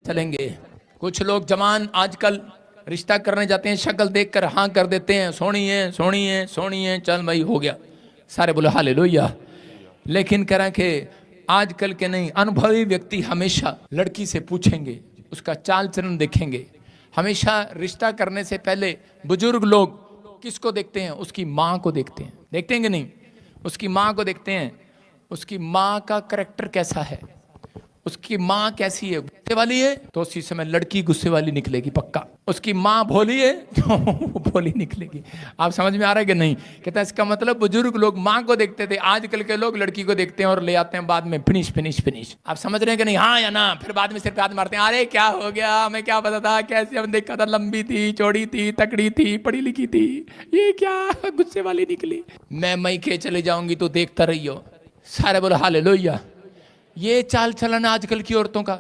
चलेंगे। कुछ लोग जवान आजकल रिश्ता करने जाते हैं, शक्ल देखकर हाँ कर देते हैं, सोनी है सोनी है सोनी है, चल भाई हो गया, सारे बोले हालेलुया। लेकिन कह रहा कि आजकल के नहीं, अनुभवी व्यक्ति हमेशा लड़की से पूछेंगे, उसका चाल चलन देखेंगे। हमेशा रिश्ता करने से पहले बुजुर्ग लोग किसको देखते हैं? उसकी माँ को देखते हैं। देखते हैं कि नहीं? उसकी माँ को देखते हैं, उसकी माँ का करैक्टर कैसा है, उसकी माँ कैसी है। गुस्से वाली है तो उसी समय लड़की गुस्से वाली निकलेगी पक्का। उसकी माँ भोली है तो भोली निकलेगी। आप समझ में आ रहा है कि नहीं? कहता है इसका मतलब बुजुर्ग लोग माँ को देखते थे, आजकल के लोग लड़की को देखते हैं और ले आते हैं बाद में फिनिश फिनिश फिनिश। आप समझ रहे हैं कि नहीं? हाँ या ना? फिर बाद में सिर पे हाथ मारते हैं, अरे क्या हो गया, हमें क्या पता था, कैसे हम देखा था, लंबी थी, चौड़ी थी, तकड़ी थी, पढ़ी लिखी थी, ये क्या गुस्से वाली निकली। मैं मैके चले जाऊंगी तो देखता रहियो। सारे बोलो हालेलुया। ये चाल चलन आजकल की औरतों का।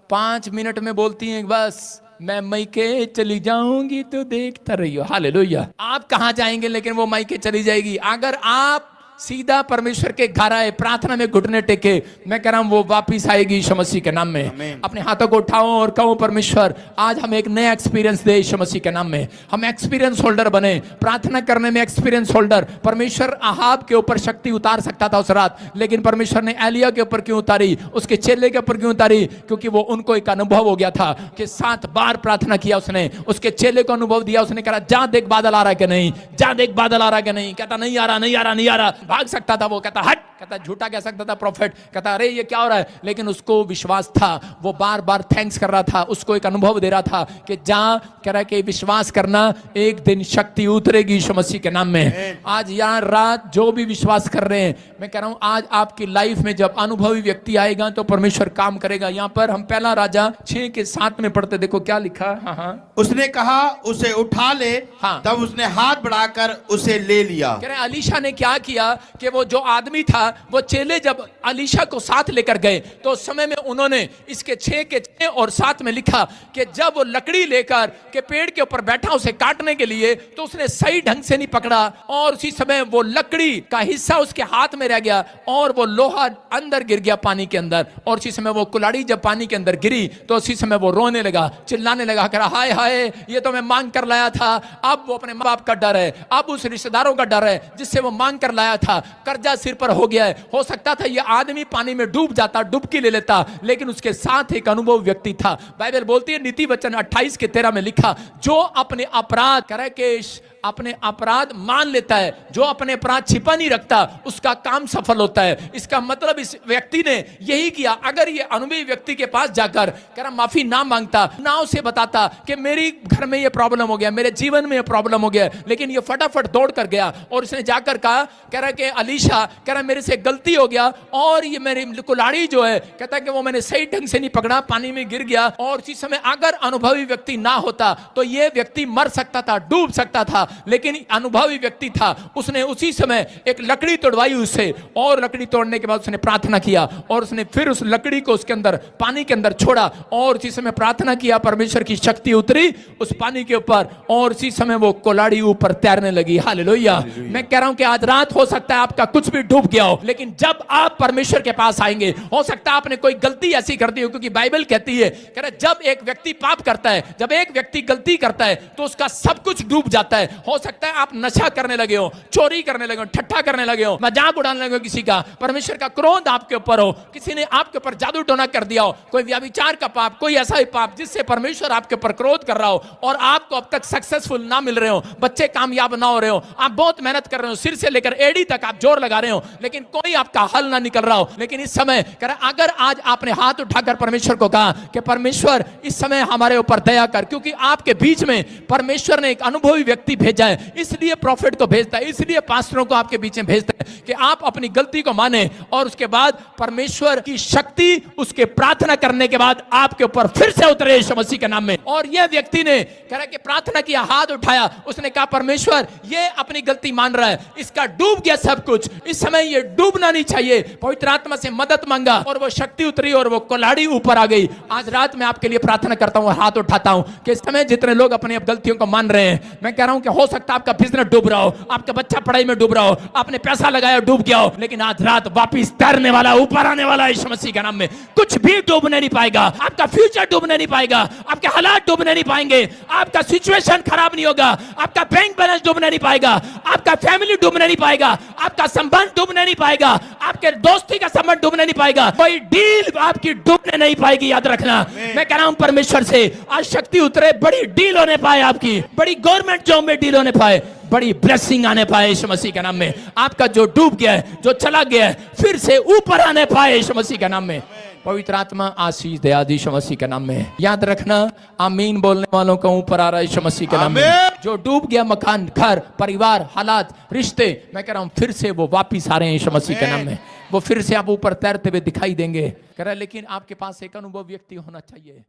5 मिनट में बोलती हैं बस मैं मैके चली जाऊंगी तो देखता रहियो। हालेलुया। आप कहां जाएंगे लेकिन वो मैके चली जाएगी। अगर आप सीधा परमेश्वर के घर आए, प्रार्थना में घुटने टेके, मैं कह रहा हूं वो वापिस आएगी यीशु मसीह के नाम में। अपने हाथों को उठाओ और कहो परमेश्वर आज हमें एक नया एक्सपीरियंस दे यीशु मसीह के नाम में। हम एक्सपीरियंस होल्डर बने, प्रार्थना करने में एक्सपीरियंस होल्डर। परमेश्वर आहाब के ऊपर शक्ति उतार सकता था उस रात, लेकिन परमेश्वर ने एलिया के ऊपर क्यों उतारी, उसके चेले के ऊपर क्यों उतारी? क्योंकि वो उनको एक अनुभव हो गया था कि 7 बार प्रार्थना किया उसने, उसके चेले को अनुभव दिया। उसने कहा जा देख बादल आ रहा है कि नहीं, जा देख बादल आ रहा है कि नहीं। कहता नहीं आ रहा, नहीं आ रहा, नहीं आ रहा। भाग सकता था वो, कहता हट, कहता झूठा कह सकता था प्रॉफिट, कहता अरे ये क्या हो रहा है, लेकिन उसको विश्वास था। वो बार बार थैंक्स कर रहा था, उसको एक अनुभव दे रहा था कि जा, कह रहा है कि विश्वास करना एक दिन शक्ति उतरेगी यीशु मसीह के नाम में। आज यहाँ रात जो भी विश्वास कर रहे हैं, मैं कह रहा हूं आज आपकी लाइफ में जब अनुभवी व्यक्ति आएगा तो परमेश्वर काम करेगा। यहाँ पर हम पहला राजा 6:7 में पढ़ते, देखो क्या लिखा। हाँ, उसने कहा उसे उठा ले। हाँ, तब उसने हाथ बढ़ाकर उसे ले लिया। कह रहे अलीशा ने क्या किया कि वो जो आदमी था, वो चेले जब अलीशा को साथ लेकर गए तो उस समय में उन्होंने इसके 6 और 7 में लिखा कि जब वो लकड़ी लेकर के पेड़ के ऊपर बैठा उसे काटने के लिए, तो उसने सही ढंग से नहीं पकड़ा और उसी समय वो लकड़ी का हिस्सा उसके हाथ में रह गया और वो लोहा अंदर गिर गया पानी के अंदर। और उसी समय वो कुल्हाड़ी जब पानी के अंदर गिरी तो उसी समय वो रोने लगा, चिल्लाने लगा, कह रहा हाय हाय ये तो मैं मांग कर लाया था। अब वो अपने माँ बाप का डर है, अब उस रिश्तेदारों का डर है जिससे वो मांग कर लाया था, कर्जा सिर पर हो गया है। हो सकता था ये आदमी पानी में डूब जाता, डुबकी ले लेता, लेकिन उसके साथ एक अनुभव व्यक्ति था। बाइबल बोलती है नीति वचन 28:13 में लिखा, जो अपने अपराध करे के अपने अपराध मान लेता है, जो अपने अपराध छिपा नहीं रखता, उसका काम सफल होता है। इसका मतलब इस व्यक्ति ने यही किया। अगर ये अनुभवी व्यक्ति के पास जाकर कह रहा माफी ना मांगता, ना उसे बताता कि मेरी घर में ये प्रॉब्लम हो गया, मेरे जीवन में ये प्रॉब्लम हो गया, लेकिन ये फटाफट दौड़ कर गया और उसने जाकर कहा, कह रहा कि अलीशा, कह रहा मेरे से गलती हो गया और ये मेरी कुल्हाड़ी जो है, कहता है कि वो मैंने सही ढंग से नहीं पकड़ा, पानी में गिर गया। और उसी समय अगर अनुभवी व्यक्ति ना होता तो ये व्यक्ति मर सकता था, डूब सकता था, लेकिन अनुभवी व्यक्ति था। उसने उसी समय एक लकड़ी तोड़वाई उससे, और लकड़ी तोड़ने के बाद उसने प्रार्थना किया और उसने फिर उस लकड़ी को उसके अंदर पानी के अंदर छोड़ा और उसी समय प्रार्थना किया, परमेश्वर की शक्ति उतरी उस पानी के ऊपर और उसी समय वो कुल्हाड़ी ऊपर तैरने लगी। हालेलुया। मैं कह रहा हूं कि आज रात हो सकता है आपका कुछ भी डूब गया हो, लेकिन जब आप परमेश्वर के पास आएंगे, हो सकता है आपने कोई गलती ऐसी कर दी हो, क्योंकि बाइबल कहती है कह रहा जब एक व्यक्ति पाप करता है, जब एक व्यक्ति गलती करता है तो उसका सब कुछ डूब जाता है। हो सकता है आप नशा करने लगे हो, चोरी करने लगे हो, ठट्ठा करने लगे हो, मजाक उड़ाने लगे हो किसी का, परमेश्वर का क्रोध आपके ऊपर हो, किसी ने आपके ऊपर जादू टोना कर दिया हो, कोई व्यभिचार का पाप, कोई ऐसा ही पाप जिससे परमेश्वर आपके ऊपर क्रोध कर रहा हो और आपको अब तक सक्सेसफुल ना मिल रहे हो, बच्चे कामयाब ना हो रहे हो, आप बहुत मेहनत कर रहे हो, सिर से लेकर एड़ी तक आप जोर लगा रहे हो, लेकिन कोई आपका हल ना निकल रहा हो। लेकिन इस समय अगर आज आपने हाथ उठाकर परमेश्वर को कहा कि परमेश्वर इस समय हमारे ऊपर दया कर, क्योंकि आपके बीच में परमेश्वर ने एक अनुभवी व्यक्ति भेजा है, इसलिए प्रॉफिट को भेजता है, इसलिए पास्टरों को आपके बीच में भेजता है कि आप अपनी गलती को माने और उसके बाद परमेश्वर की शक्ति उसके प्रार्थना करने के बाद आपके ऊपर फिर से उतरे यीशु मसीह के नाम में। और यह व्यक्ति ने कह रहा कि प्रार्थना किया, हाथ उठाया, उसने कहा परमेश्वर ये अपनी गलती मान रहा है, इसका डूब गया सब कुछ, इस समय ये डूबना नहीं चाहिए, पवित्र आत्मा से मदद मांगा और वो शक्ति उतरी और वो कुल्हाड़ी ऊपर आ गई। आज रात में आपके लिए प्रार्थना करता हूं, हाथ उठाता हूं कि इस समय जितने लोग अपनी गलतियों को मान रहे हैं, मैं कह रहा हूं कि हो सकता है आपका बिजनेस डूब रहा हो, आपका बच्चा पढ़ाई में डूब रहा हो, आपने पैसा लगाया डूब गया हो, लेकिन आज रात वापिस तैरने वाला, ऊपर आने वाला है यीशु मसीह के नाम में। कुछ भी डूबने नहीं पाएगा, आपका फ्यूचर डूबने नहीं पाएगा, आपके हालात डूबने नहीं पाएंगे, आपका सिचुएशन खराब नहीं होगा, आपका बैंक बैलेंस डूबने नहीं पाएगा, आपका फैमिली डूबने नहीं पाएगा, आपका संबंध डूबने नहीं पाएगा, आपके दोस्ती का संबंध डूबने नहीं पाएगा, कोई डील आपकी डूबने नहीं पाएगी। याद रखना, मैं कह रहा हूं परमेश्वर से आज शक्ति उतरे, बड़ी डील होने पाए, आपकी बड़ी गवर्नमेंट जॉब में डील होने पाए, बड़ी ब्लेसिंग आने पाए यीशु मसीह के नाम में। आपका जो डूब गया है, जो चला गया है, फिर से ऊपर आने पाए यीशु मसीह के नाम में। पवित्र आत्मा आशीष दे आज यीशु मसीह के नाम में। याद रखना, आमीन बोलने वालों का ऊपर आ रहा है यीशु मसीह के नाम में। जो डूब गया मकान, घर, परिवार, हालात, रिश्ते, मैं कह रहा हूं फिर से वो वापिस आ रहे हैं यीशु मसीह के नाम में। वो फिर से आप ऊपर तैरते हुए दिखाई देंगे। कह रहा है लेकिन आपके पास एक अनुभव व्यक्ति होना चाहिए।